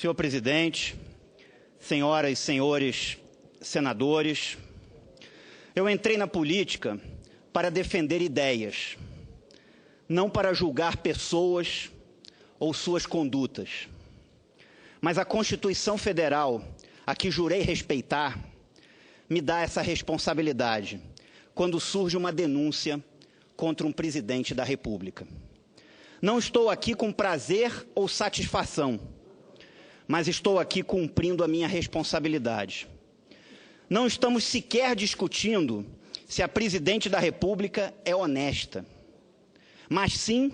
Senhor presidente, senhoras e senhores senadores, eu entrei na política para defender ideias, não para julgar pessoas ou suas condutas. Mas a Constituição Federal, a que jurei respeitar, me dá essa responsabilidade quando surge uma denúncia contra um presidente da República. Não estou aqui com prazer ou satisfação, mas estou aqui cumprindo a minha responsabilidade. Não estamos sequer discutindo se a presidente da República é honesta, mas sim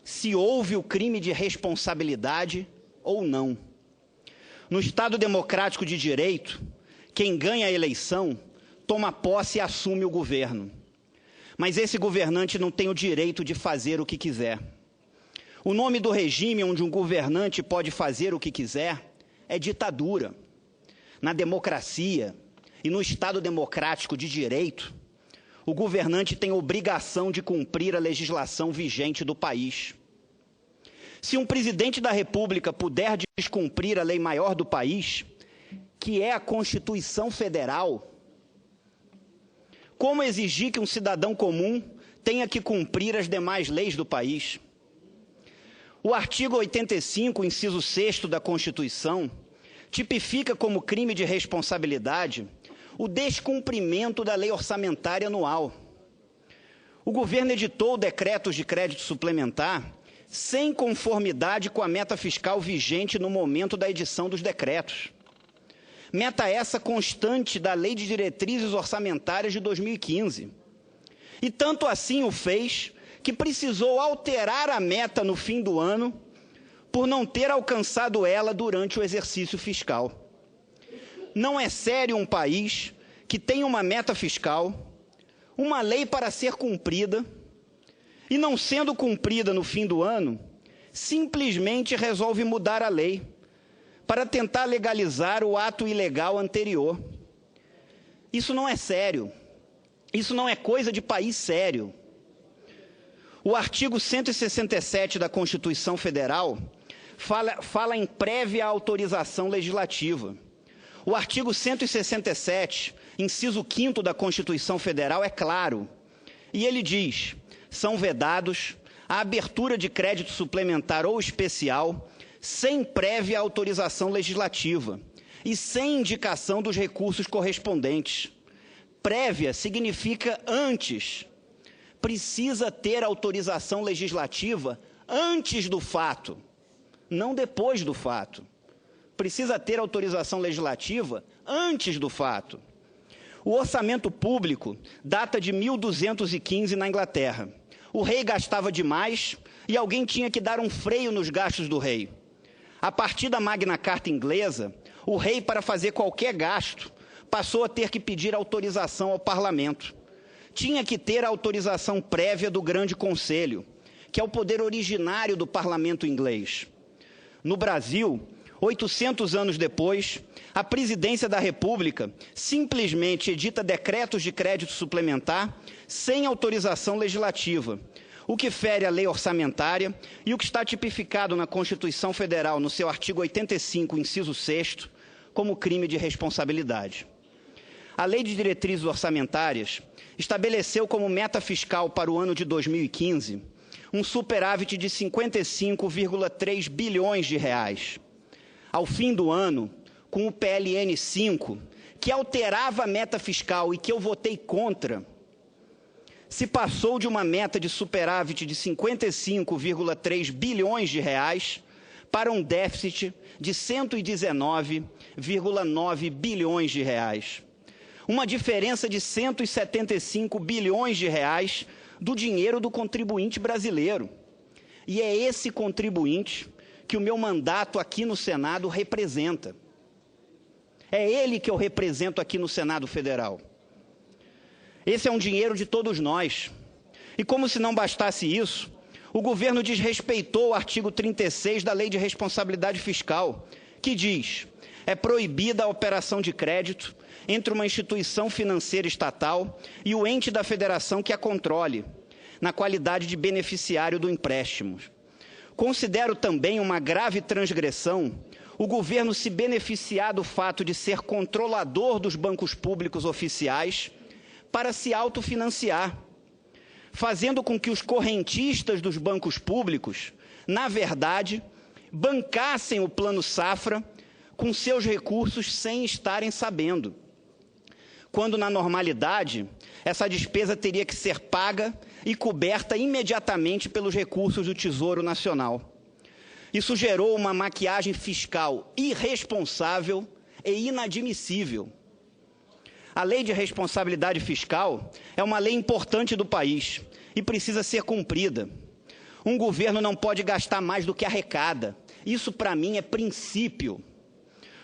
se houve o crime de responsabilidade ou não. No Estado democrático de direito, quem ganha a eleição toma posse e assume o governo. Mas esse governante não tem o direito de fazer o que quiser. O nome do regime onde um governante pode fazer o que quiser é ditadura. Na democracia e no Estado democrático de direito, o governante tem obrigação de cumprir a legislação vigente do país. Se um presidente da República puder descumprir a lei maior do país, que é a Constituição Federal, como exigir que um cidadão comum tenha que cumprir as demais leis do país? O artigo 85, inciso 6º da Constituição, tipifica como crime de responsabilidade o descumprimento da lei orçamentária anual. O governo editou decretos de crédito suplementar sem conformidade com a meta fiscal vigente no momento da edição dos decretos. Meta essa constante da Lei de Diretrizes Orçamentárias de 2015. E tanto assim o fez que precisou alterar a meta no fim do ano por não ter alcançado ela durante o exercício fiscal. Não é sério um país que tem uma meta fiscal, uma lei para ser cumprida, e não sendo cumprida no fim do ano, simplesmente resolve mudar a lei para tentar legalizar o ato ilegal anterior. Isso não é sério. Isso não é coisa de país sério. O artigo 167 da Constituição Federal fala em prévia autorização legislativa. O artigo 167, inciso 5º da Constituição Federal é claro, e ele diz: são vedados a abertura de crédito suplementar ou especial sem prévia autorização legislativa e sem indicação dos recursos correspondentes. Prévia significa antes. Precisa ter autorização legislativa antes do fato, não depois do fato. Precisa ter autorização legislativa antes do fato. O orçamento público data de 1215 na Inglaterra. O rei gastava demais e alguém tinha que dar um freio nos gastos do rei. A partir da Magna Carta inglesa, o rei, para fazer qualquer gasto, passou a ter que pedir autorização ao parlamento. Tinha que ter a autorização prévia do Grande Conselho, que é o poder originário do parlamento inglês. No Brasil, 800 anos depois, a presidência da República simplesmente edita decretos de crédito suplementar sem autorização legislativa, o que fere a lei orçamentária e o que está tipificado na Constituição Federal, no seu artigo 85, inciso 6º, como crime de responsabilidade. A Lei de Diretrizes Orçamentárias estabeleceu como meta fiscal para o ano de 2015 um superávit de 55,3 bilhões de reais. Ao fim do ano, com o PLN 5, que alterava a meta fiscal e que eu votei contra, se passou de uma meta de superávit de 55,3 bilhões de reais para um déficit de 119,9 bilhões de reais. Uma diferença de 175 bilhões de reais do dinheiro do contribuinte brasileiro. E é esse contribuinte que o meu mandato aqui no Senado representa. É ele que eu represento aqui no Senado Federal. Esse é um dinheiro de todos nós. E como se não bastasse isso, o governo desrespeitou o artigo 36 da Lei de Responsabilidade Fiscal, que diz: é proibida a operação de crédito entre uma instituição financeira estatal e o ente da federação que a controle, na qualidade de beneficiário do empréstimo. Considero também uma grave transgressão o governo se beneficiar do fato de ser controlador dos bancos públicos oficiais para se autofinanciar, fazendo com que os correntistas dos bancos públicos, na verdade, bancassem o Plano Safra com seus recursos sem estarem sabendo, quando, na normalidade, essa despesa teria que ser paga e coberta imediatamente pelos recursos do Tesouro Nacional. Isso gerou uma maquiagem fiscal irresponsável e inadmissível. A Lei de Responsabilidade Fiscal é uma lei importante do país e precisa ser cumprida. Um governo não pode gastar mais do que arrecada. Isso, para mim, é princípio.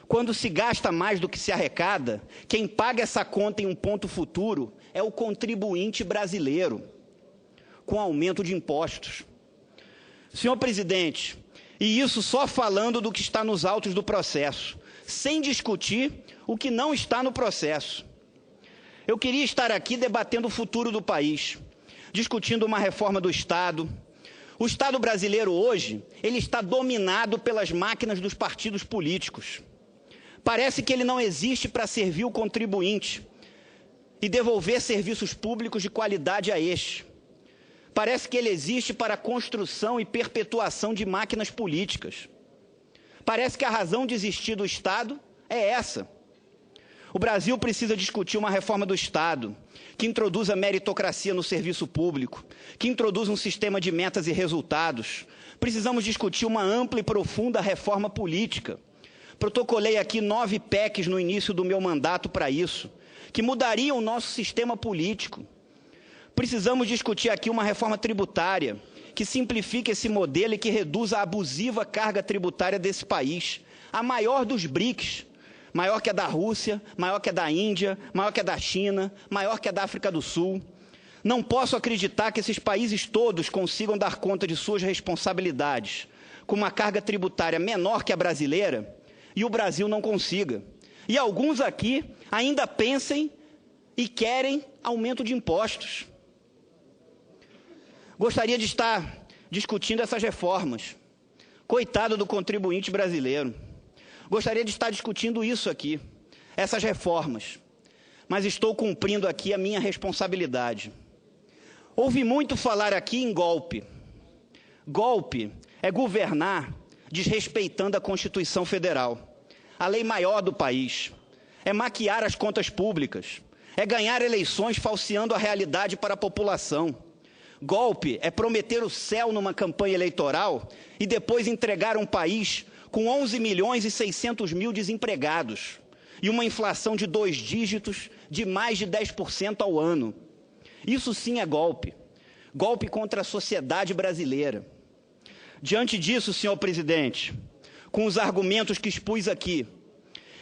Quando se gasta mais do que se arrecada, quem paga essa conta em um ponto futuro é o contribuinte brasileiro, com aumento de impostos. Senhor presidente, e isso só falando do que está nos autos do processo, sem discutir o que não está no processo. Eu queria estar aqui debatendo o futuro do país, discutindo uma reforma do Estado. O Estado brasileiro hoje, ele está dominado pelas máquinas dos partidos políticos. Parece que ele não existe para servir o contribuinte e devolver serviços públicos de qualidade a este. Parece que ele existe para a construção e perpetuação de máquinas políticas. Parece que a razão de existir do Estado é essa. O Brasil precisa discutir uma reforma do Estado que introduza meritocracia no serviço público, que introduza um sistema de metas e resultados. Precisamos discutir uma ampla e profunda reforma política. Protocolei aqui 9 PECs no início do meu mandato para isso, que mudariam o nosso sistema político. Precisamos discutir aqui uma reforma tributária que simplifique esse modelo e que reduza a abusiva carga tributária desse país, a maior dos BRICS, maior que a da Rússia, maior que a da Índia, maior que a da China, maior que a da África do Sul. Não posso acreditar que esses países todos consigam dar conta de suas responsabilidades com uma carga tributária menor que a brasileira e o Brasil não consiga. E alguns aqui ainda pensem e querem aumento de impostos. Gostaria de estar discutindo essas reformas. Coitado do contribuinte brasileiro. Gostaria de estar discutindo isso aqui, essas reformas. Mas estou cumprindo aqui a minha responsabilidade. Ouvi muito falar aqui em golpe. Golpe é governar desrespeitando a Constituição Federal, a lei maior do país. É maquiar as contas públicas. É ganhar eleições falseando a realidade para a população. Golpe é prometer o céu numa campanha eleitoral e depois entregar um país com 11 milhões e 600 mil desempregados e uma inflação de 2 dígitos de mais de 10% ao ano. Isso sim é golpe. Golpe contra a sociedade brasileira. Diante disso, senhor presidente, com os argumentos que expus aqui,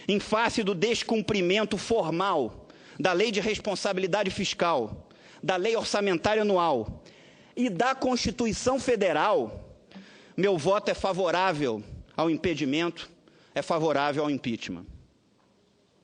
em face do descumprimento formal da Lei de Responsabilidade Fiscal, da Lei Orçamentária Anual e da Constituição Federal, meu voto é favorável ao impedimento, é favorável ao impeachment.